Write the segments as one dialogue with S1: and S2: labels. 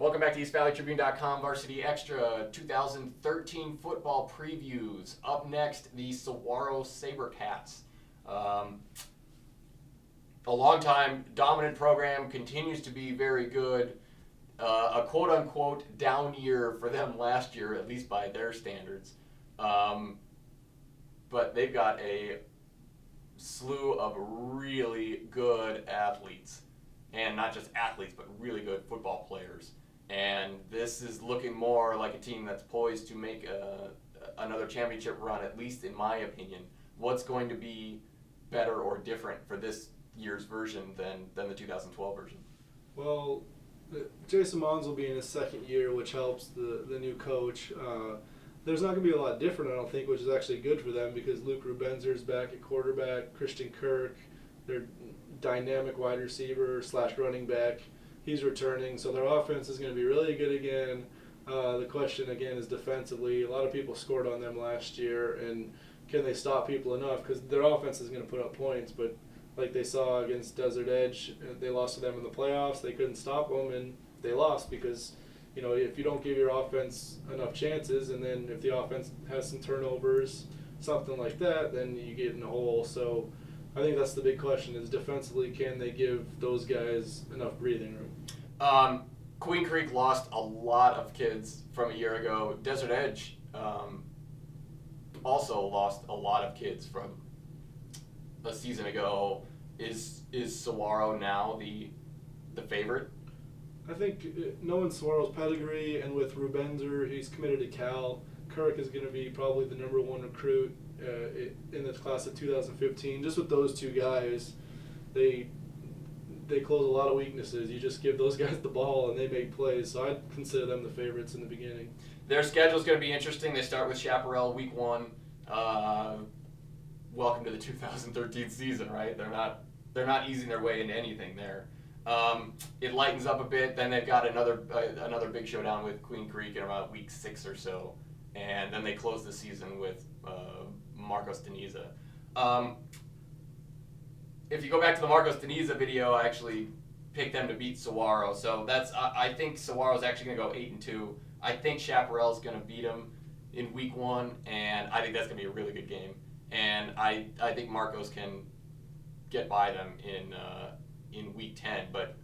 S1: Welcome back to EastValleyTribune.com Varsity Xtra 2013 football previews. Up next, the Saguaro SaberCats. A long-time dominant program, continues to be very good. A quote-unquote down year for them last year, at least by their standards. But they've got a slew of really good athletes. And not just athletes, but really good football players. And this is looking more like a team that's poised to make another championship run, at least in my opinion. What's going to be better or different for this year's version than the 2012 version?
S2: Well, Jason Mons will be in his second year, which helps the new coach. There's not going to be a lot different, I don't think, which is actually good for them because Luke Rubenzer's back at quarterback, Christian Kirk, their dynamic wide receiver / running back. He's returning, so their offense is going to be really good again. The question, again, is defensively. A lot of people scored on them last year, and can they stop people enough? Because their offense is going to put up points, but like they saw against Desert Edge, they lost to them in the playoffs. They couldn't stop them, and they lost because, you know, if you don't give your offense enough chances, and then if the offense has some turnovers, something like that, then you get in a hole. So I think that's the big question is defensively, can they give those guys enough breathing room?
S1: Queen Creek lost a lot of kids from a year ago. Desert Edge also lost a lot of kids from a season ago. Is Saguaro now the favorite?
S2: I think knowing Saguaro's pedigree and with Rubenzer, he's committed to Cal. Kirk is going to be probably the #1 recruit in the class of 2015. Just with those two guys, they close a lot of weaknesses. You just give those guys the ball and they make plays. So I'd consider them the favorites in the beginning.
S1: Their schedule is going to be interesting. They start with Chaparral week 1. Welcome to the 2013 season, right? They're not easing their way into anything there. It lightens up a bit. Then they've got another big showdown with Queen Creek in about week 6 or so, and then they close the season with Marcos Deniza. If you go back to the Marcos Deniza video, I actually picked them to beat Saguaro. So I think Saguaro's actually going to go 8-2. I think Chaparral's going to beat them in week 1, and I think that's going to be a really good game. And I think Marcos can get by them in week 10. But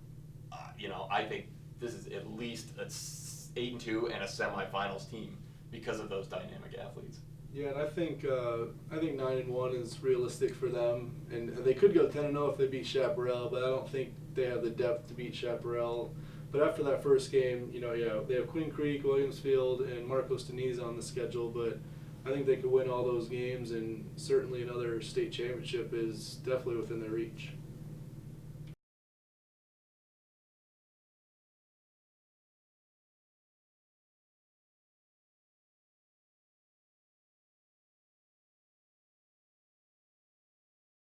S1: I think this is at least a 8-2 and a semifinals team because of those dynamic athletes.
S2: Yeah, and I think 9-1 is realistic for them, and they could go 10-0 if they beat Chaparral, but I don't think they have the depth to beat Chaparral. But after that first game, they have Queen Creek, Williamsfield, and Marcos Deniza on the schedule, but I think they could win all those games, and certainly another state championship is definitely within their reach.